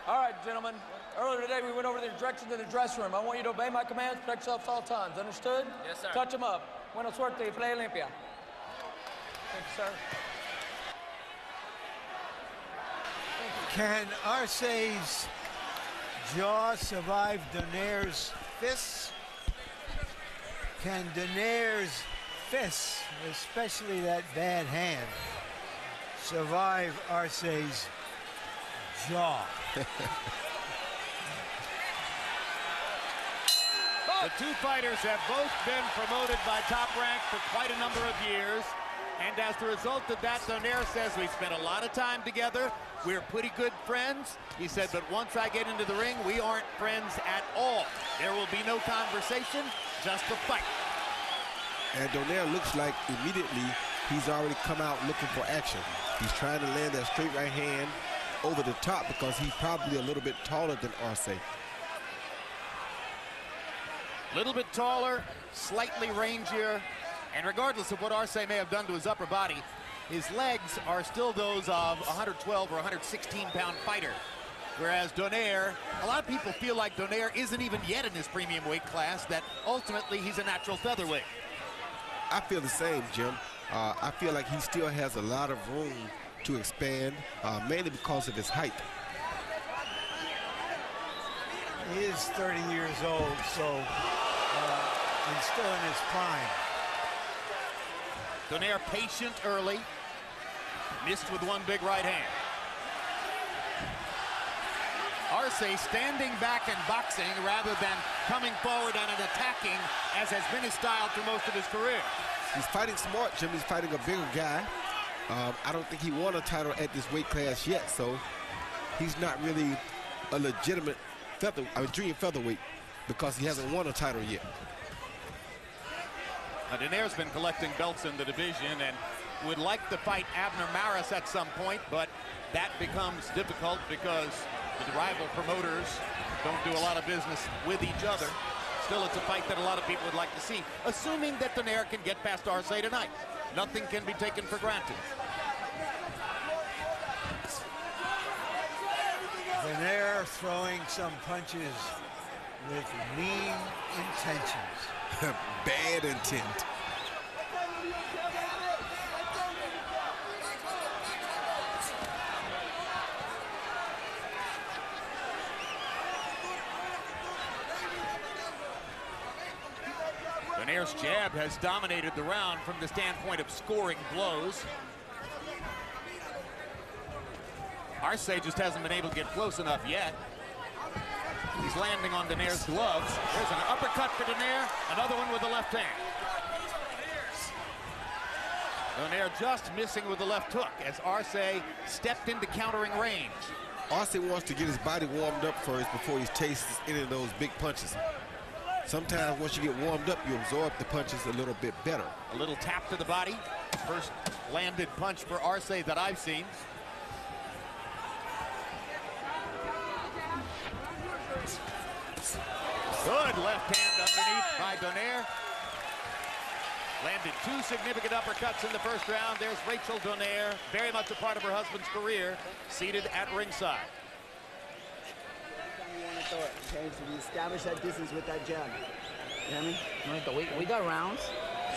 All right, gentlemen. Earlier today, we went over the directions in the dressing room. I want you to obey my commands, protect yourselves at all times. Understood? Yes, sir. Touch them up. Buena suerte, play limpia. Thank you, sir. Can Arce's jaw survive Donaire's fists? Can Donaire's fists, especially that bad hand, survive Arce's jaw? The two fighters have both been promoted by Top Rank for quite a number of years. And as the result of that, Donaire says, we spent a lot of time together. We're pretty good friends. He said, but once I get into the ring, we aren't friends at all. There will be no conversation, just a fight. And Donaire looks like immediately he's already come out looking for action. He's trying to land that straight right hand over the top because he's probably a little bit taller than Arce. Little bit taller, slightly rangier, and regardless of what Arce may have done to his upper body, his legs are still those of a 112 or 116-pound fighter. Whereas Donaire, a lot of people feel like Donaire isn't even yet in his premium weight class, that ultimately he's a natural featherweight. I feel the same, Jim. I feel like he still has a lot of room to expand, mainly because of his height. He is 30 years old, so he's still in his prime. Donaire patient early, missed with one big right hand. Arce standing back and boxing rather than coming forward and attacking, as has been his style through most of his career. He's fighting smart, Jim. He's fighting a bigger guy. I don't think he won a title at this weight class yet, so he's not really a legitimate junior featherweight because he hasn't won a title yet. Donaire's been collecting belts in the division and would like to fight Abner Maris at some point, but that becomes difficult because the rival promoters don't do a lot of business with each other. Still, it's a fight that a lot of people would like to see, assuming that Donaire can get past Arce tonight. Nothing can be taken for granted. Donaire throwing some punches with mean intentions. Bad intent. Donaire's jab has dominated the round from the standpoint of scoring blows. Arce just hasn't been able to get close enough yet. He's landing on Donaire's gloves. There's an uppercut for Donaire, another one with the left hand. Donaire just missing with the left hook as Arce stepped into countering range. Arce wants to get his body warmed up first before he tastes any of those big punches. Sometimes once you get warmed up, you absorb the punches a little bit better. A little tap to the body. First landed punch for Arce that I've seen. Good left hand underneath by Donaire. Landed two significant uppercuts in the first round. There's Rachel Donaire, very much a part of her husband's career, seated at ringside. Okay, so we establish that distance with that jab. You know what I mean? We got rounds.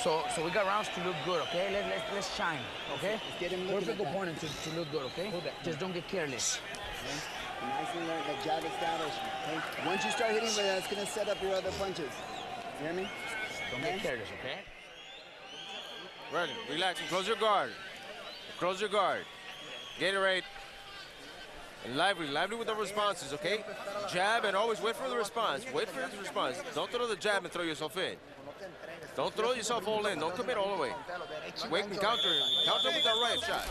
So we got rounds to look good, okay? Let's shine, okay? Let's get him looking. Perfect opponent to look good, okay? Just don't get careless. Okay? Nicely learn the jab establishment. Okay? Once you start hitting with that, it's gonna set up your other punches. You hear me? Don't get careless, okay? Right, relax and close your guard. Close your guard. Gatorade. And lively with the responses, okay? Jab and always wait for the response. Wait for the response. Don't throw the jab and throw yourself in. Don't throw yourself all in. Don't commit all the way. Wait and counter. Counter with that right shot.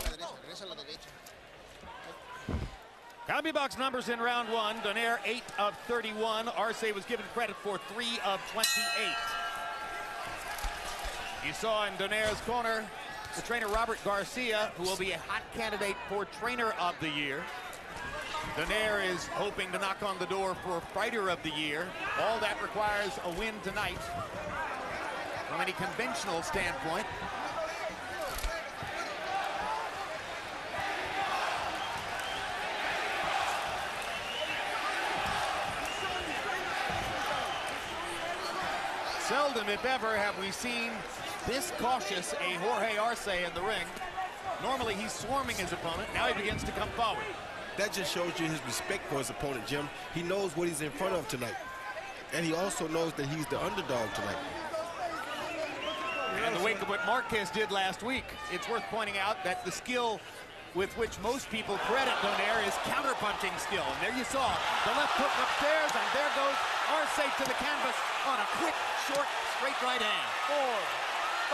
Combi box numbers in round one. Donaire 8 of 31. Arce was given credit for 3 of 28. You saw in Donaire's corner the trainer Robert Garcia, who will be a hot candidate for Trainer of the Year. Donaire is hoping to knock on the door for Fighter of the Year. All that requires a win tonight. From any conventional standpoint, Seldom, if ever, have we seen this cautious a Jorge Arce in the ring. Normally, he's swarming his opponent. Now he begins to come forward. That just shows you his respect for his opponent, Jim. He knows what he's in front of tonight. And he also knows that he's the underdog tonight. In the wake of what Marquez did last week, it's worth pointing out that the skill with which most people credit Donaire is counterpunching skill. And there you saw the left hook upstairs, and there goes Arce to the canvas on a quick, short, straight right hand. 4,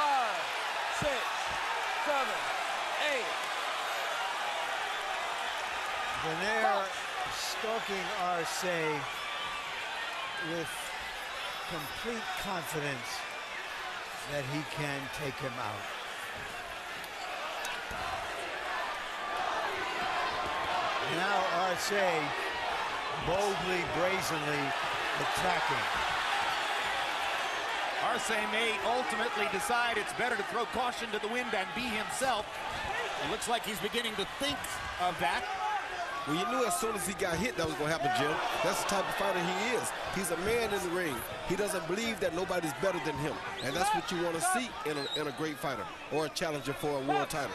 5, 6, 7, 8. Donaire stalking Arce with complete confidence that he can take him out. Now Arce boldly, brazenly attacking. Arce may ultimately decide it's better to throw caution to the wind and be himself. It looks like he's beginning to think of that. Well, you knew as soon as he got hit that was going to happen, Jim. That's the type of fighter he is. He's a man in the ring. He doesn't believe that nobody's better than him. And that's what you want to see in a great fighter or a challenger for a world title.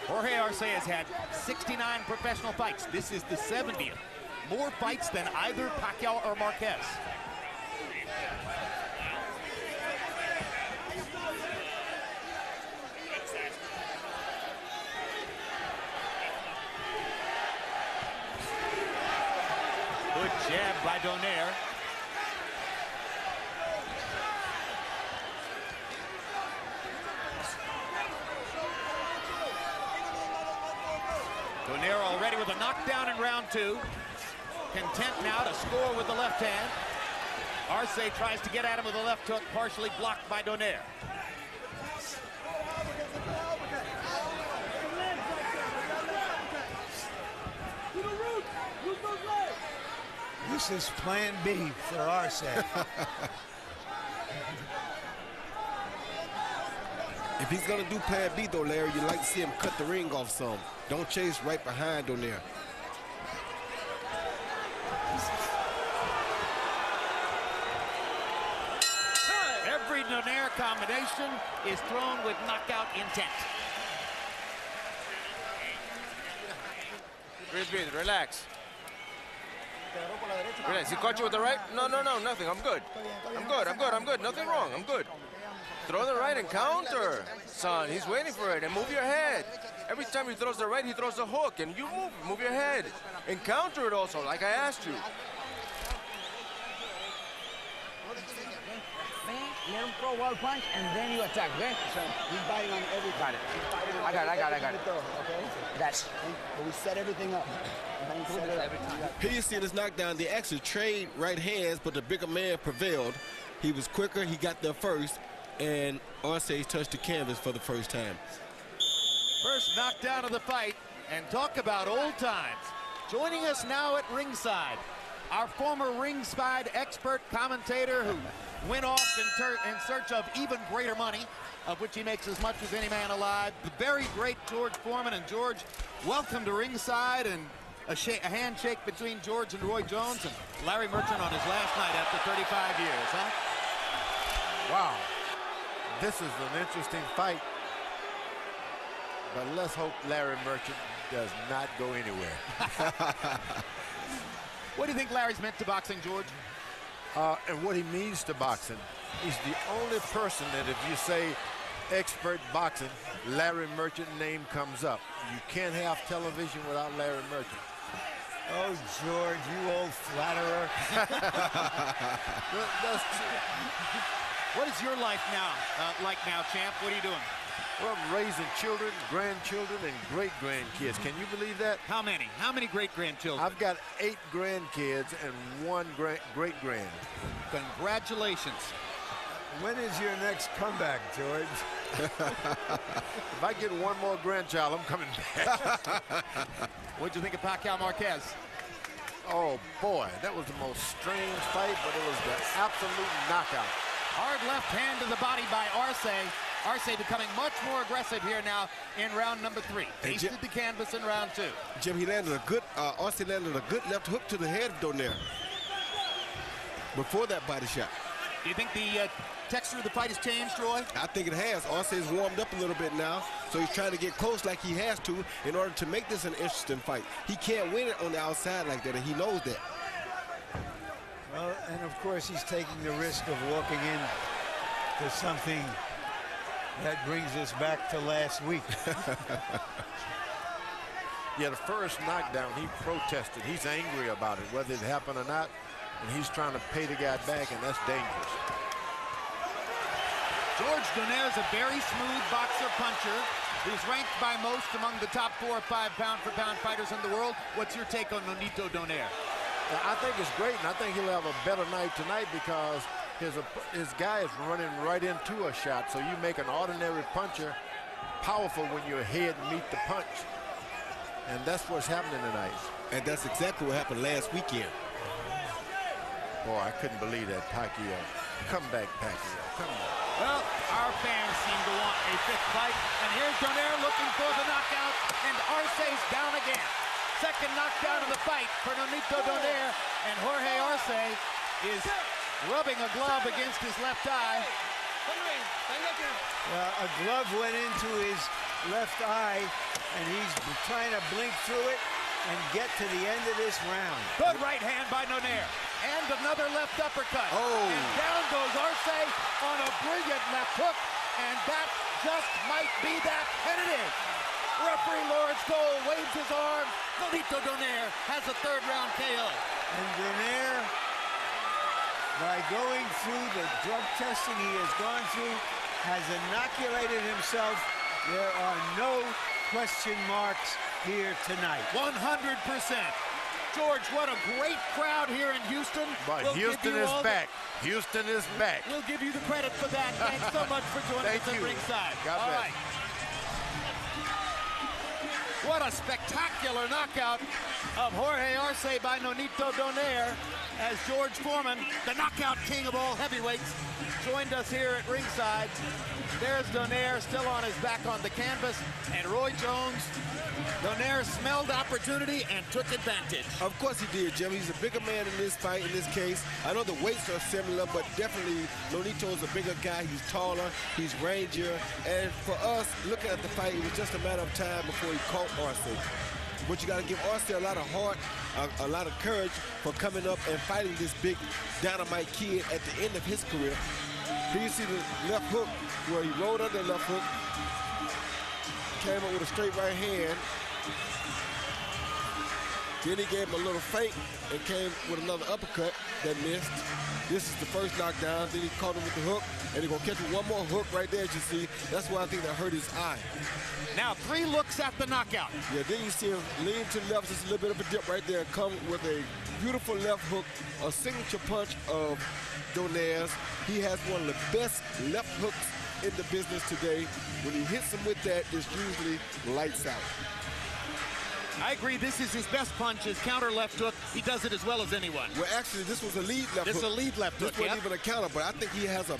Jorge Arce has had 69 professional fights. This is the 70th. More fights than either Pacquiao or Marquez. Good jab by Donaire. Donaire already with a knockdown in round 2. Content now to score with the left hand. Arce tries to get at him with a left hook, partially blocked by Donaire. This is plan B for Arce. If he's going to do plan B, though, Larry, you'd like to see him cut the ring off some. Don't chase right behind Donaire. Every Donaire combination is thrown with knockout intent. Breathe, relax. Relax. He caught you with the right? No, nothing. I'm good. I'm good. Nothing wrong. I'm good. Throw the right and counter. Son, he's waiting for it. And move your head. Every time he throws the right, he throws the hook. And you move your head. And counter it also, like I asked you. Let him throw one punch and then you attack, okay? He's biting on everything. Got it. I got it. Okay? That's But we set everything up. Set it up. Here you see in this knockdown, they actually trade right hands, but the bigger man prevailed. He was quicker, he got there first, and Arce touched the canvas for the first time. First knockdown of the fight, and talk about old times. Joining us now at ringside, our former ringside expert commentator who went off in search of even greater money, of which he makes as much as any man alive, the very great George Foreman. And George, welcome to ringside, and a handshake between George and Roy Jones, and Larry Merchant on his last night after 35 years, huh? Wow, this is an interesting fight, but let's hope Larry Merchant does not go anywhere. What do you think Larry's meant to boxing, George? And what he means to boxing. He's the only person that if you say expert boxing, Larry Merchant name comes up. You can't have television without Larry Merchant. Oh, George, you old flatterer. That's true. What is your life now like now, champ? What are you doing? Well, I'm raising children, grandchildren, and great-grandkids. Can you believe that? How many? How many great-grandchildren? I've got 8 grandkids and 1 great-grand. Congratulations. When is your next comeback, George? If I get 1 more grandchild, I'm coming back. What'd you think of Pacquiao Marquez? Oh, boy, that was the most strange fight, but it was the absolute knockout. Hard left hand to the body by Arce. Arce becoming much more aggressive here now in round number 3. Tasted the canvas in round 2. Jim, he landed a good, Arce landed a good left hook to the head of Donaire before that body shot. Do you think the texture of the fight has changed, Roy? I think it has. Arce's warmed up a little bit now, so he's trying to get close like he has to in order to make this an interesting fight. He can't win it on the outside like that, and he knows that. Well, and of course, he's taking the risk of walking in to something that brings us back to last week. Yeah, the first knockdown, he protested. He's angry about it, whether it happened or not, and he's trying to pay the guy back, and that's dangerous. Jorge Donaire is a very smooth boxer puncher who's ranked by most among the top 4 or 5 pound-for-pound fighters in the world. What's your take on Nonito Donaire? I think it's great, and I think he'll have a better night tonight because his guy is running right into a shot, so you make an ordinary puncher powerful when your head meet the punch. And that's what's happening tonight. And that's exactly what happened last weekend. Boy, I couldn't believe that. Pacquiao. Come back, Pacquiao. Come on. Well, our fans seem to want a 5th fight. And here's Donaire looking for the knockout. And Arce's down again. Second knockdown of the fight for Nonito Donaire. And Jorge Arce is rubbing a glove against his left eye. A glove went into his left eye, and he's trying to blink through it and get to the end of this round. Good right hand by Donaire. And another left uppercut. Oh. And down goes Arce on a brilliant left hook. And that just might be that. And it is. Referee Lawrence Cole waves his arm. Nonito Donaire has a 3rd round KO. And Donaire, by going through the drug testing he has gone through, has inoculated himself. There are no question marks here tonight. 100%. George, what a great crowd here in Houston. But Houston is back. Houston is back. We'll give you the credit for that. Thanks so much for joining us at ringside. God bless. Right. What a spectacular knockout of Jorge Arce by Nonito Donaire as George Foreman, the knockout king of all heavyweights, joined us here at ringside. There's Donaire still on his back on the canvas, and Roy Jones. Donaire smelled opportunity and took advantage. Of course he did, Jim. He's a bigger man in this fight, in this case. I know the weights are similar, but definitely Nonito's a bigger guy. He's taller, he's rangier. And for us, looking at the fight, it was just a matter of time before he caught Arce. But you got to give Arce a lot of heart, a lot of courage for coming up and fighting this big dynamite kid at the end of his career. Here you see the left hook where he rolled under the left hook, came up with a straight right hand. Then he gave him a little feint and came with another uppercut that missed. This is the first knockdown. Then he caught him with the hook, and he's going to catch him one more hook right there, as you see. That's why I think that hurt his eye. Now 3 looks at the knockout. Yeah, then you see him lean to the left, just a little bit of a dip right there, come with a beautiful left hook, a signature punch of Donaire's. He has one of the best left hooks in the business today. When he hits him with that, it's usually lights out. I agree, this is his best punch, his counter left hook. He does it as well as anyone. Well, actually, this was a lead left hook. This is a lead left hook, This wasn't even a counter, but I think he has one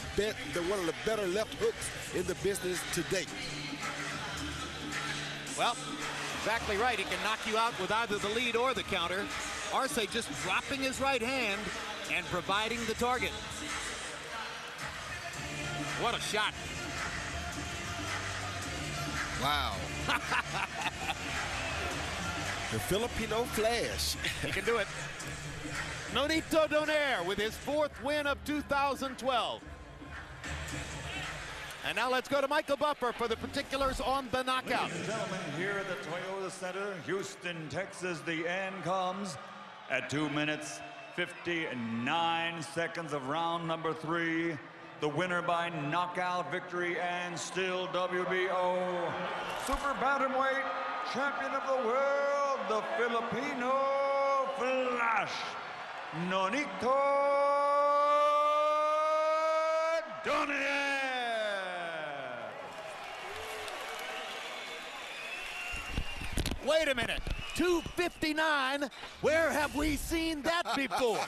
of the better left hooks in the business to date. Well, exactly right. He can knock you out with either the lead or the counter. Arce just dropping his right hand and providing the target. What a shot. Wow. The Filipino flash. He can do it. Nonito Donaire with his 4th win of 2012. And now let's go to Michael Buffer for the particulars on the knockout. Ladies and gentlemen, here at the Toyota Center, Houston, Texas, the end comes at 2 minutes, 59 seconds of round number 3. The winner by knockout victory and still WBO Super Bantamweight Champion of the World, the Filipino Flash, Nonito Donaire. Wait a minute, 259? Where have we seen that before?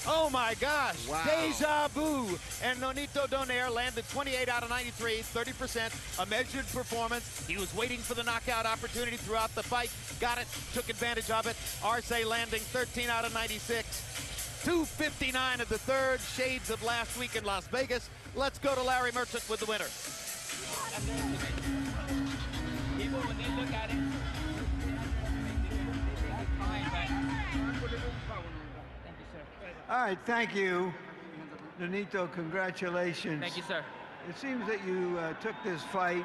Oh my gosh, wow. Deja vu. And Nonito Donaire landed 28 out of 93, 30%, a measured performance. He was waiting for the knockout opportunity throughout the fight, got it, took advantage of it. Arce landing 13 out of 96. 2:59 of the third, shades of last week in Las Vegas. Let's go to Larry Merchant with the winner. People, when they look at it, thank you, sir. All right, thank you. Nonito, congratulations. Thank you, sir. It seems that you took this fight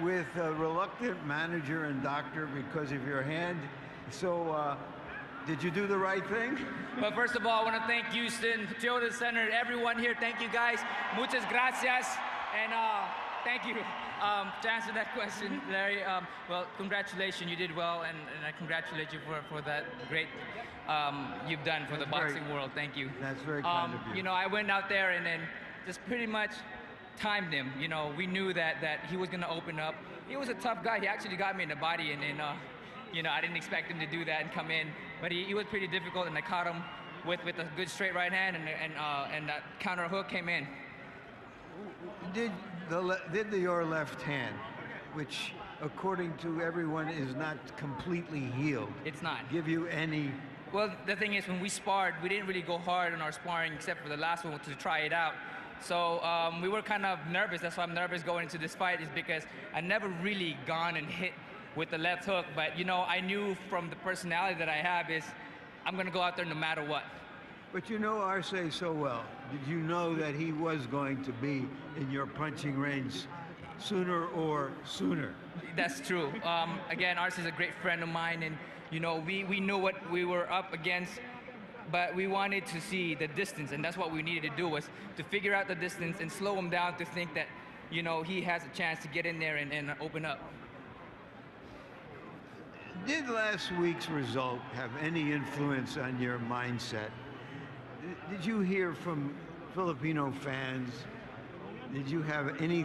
with a reluctant manager and doctor because of your hand. So, did you do the right thing? Well, first of all, I want to thank Houston, Toyota Center, everyone here. Thank you, guys. Muchas gracias. And thank you. To answer that question, Larry, well, congratulations. You did well, and I congratulate you for that great you've done for the boxing world. Thank you. That's very kind of you. You know, I went out there and then just pretty much timed him. You know, we knew that he was going to open up. He was a tough guy. He actually got me in the body, and you know, I didn't expect him to do that and come in. But he was pretty difficult, and I caught him with a good straight right hand, and that counter hook came in. Did your left hand, which according to everyone is not completely healed, it's not, give you any? Well, the thing is, when we sparred, we didn't really go hard on our sparring except for the last one to try it out. So we were kind of nervous. That's why I'm nervous going into this fight, is because I never really gone and hit with the left hook. But you know, I knew from the personality that I have is I'm gonna go out there no matter what. But you know Arce so well. Did you know that he was going to be in your punching range sooner or sooner? That's true. Again, Arce is a great friend of mine, and you know, we knew what we were up against, but we wanted to see the distance, and that's what we needed to do, was to figure out the distance and slow him down to think that, you know, he has a chance to get in there and open up. Did last week's result have any influence on your mindset? Did you hear from Filipino fans? Did you have any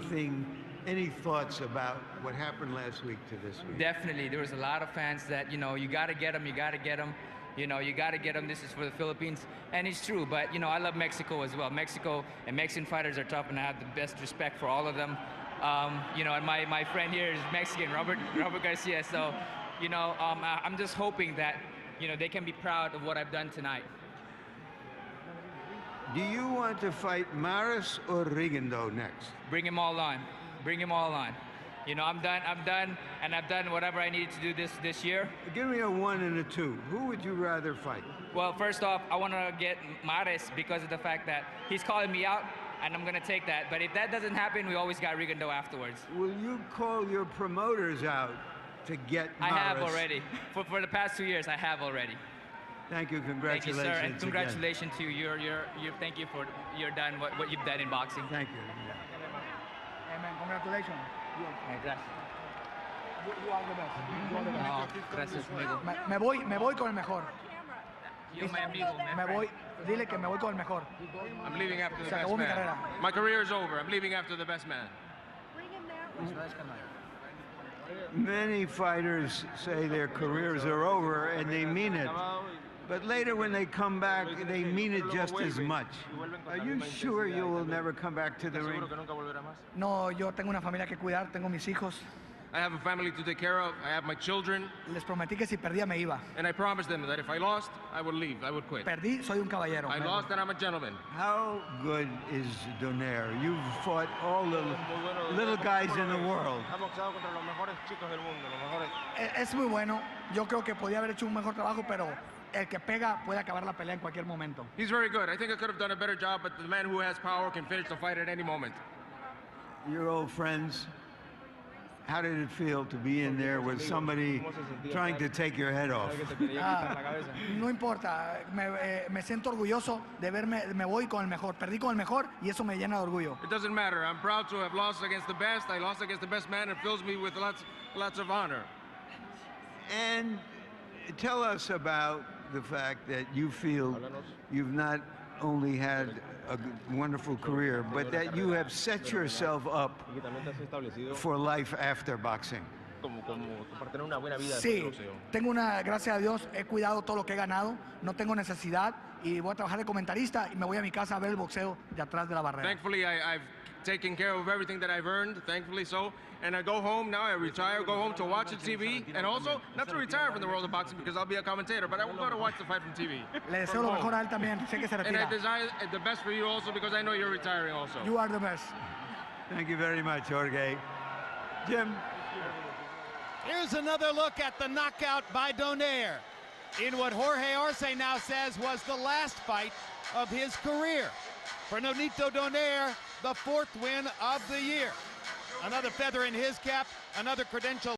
thoughts about what happened last week to this week? Definitely. There was a lot of fans that, you know, you got to get them, you got to get them. You know, you got to get them. This is for the Philippines. And it's true, but, you know, I love Mexico as well. Mexico and Mexican fighters are tough, and I have the best respect for all of them. You know, and my friend here is Mexican, Robert Garcia. So, you know, I'm just hoping that, you know, they can be proud of what I've done tonight. Do you want to fight Maris or Rigondeaux next? Bring them all on. Bring them all on. You know, I'm done, and I've done whatever I needed to do this year. Give me a 1 and a 2. Who would you rather fight? Well, first off, I want to get Maris because of the fact that he's calling me out, and I'm going to take that. But if that doesn't happen, we always got Rigondeaux afterwards. Will you call your promoters out to get Maris? I have already. For the past 2 years, I have already. Thank you. Congratulations. Thank you, sir, and congratulations to you. Thank you for what you've done in boxing. Thank you. Amen. Congratulations. Gracias. You are the best. You are the best. No, gracias, amigo. Me voy con el mejor. You're my amigo, man. Me voy, dile que me voy con el mejor. I'm leaving after the Se best acabó mi man. carrera. My career is over. I'm leaving after the best man. Many fighters say their careers are over, and they mean it. But later when they come back, they mean it just as much. Are you sure you will never come back to the ring? No, yo tengo una familia que cuidar, tengo mis hijos. I have a family to take care of. I have my children. Les prometí que si perdía me iba. And I promised them that if I lost, I would leave. I would quit. Perdí, soy un caballero. I lost and I'm a gentleman. How good is Donaire? You've fought all the little guys in the world. Es muy bueno. Yo creo que podía haber hecho un mejor trabajo, pero el que pega puede acabar la pelea en cualquier momento. He's very good. I think I could have done a better job, but the man who has power can finish the fight at any moment. Your old friends, how did it feel to be in there with somebody trying to take your head off? No importa, me siento orgulloso de verme, me voy con el mejor, perdí con el mejor y eso me llena de orgullo. It doesn't matter. I'm proud to have lost against the best. I lost against the best man. It fills me with lots of honor. And tell us about the fact that you feel you've not only had a wonderful career, but that you have set yourself up for life after boxing. Sí, tengo gracias a Dios, he cuidado todo lo que he ganado, no tengo necesidad y voy a trabajar de comentarista y me voy a mi casa a ver el boxeo de atrás de la barrera. Thankfully, I've taken care of everything that I've earned, thankfully so. And I go home now, I retire, go home to watch the TV, and also not to retire from the world of boxing because I'll be a commentator, but I will go to watch the fight from TV. Le deseo lo mejor a él también, sé que se And I retira. desire the best for you also because I know you're retiring also. You are the best. Thank you very much, Jorge. Jim. Here's another look at the knockout by Donaire in what Jorge Arce now says was the last fight of his career. For Nonito Donaire, the 4th win of the year. Another feather in his cap, another credential.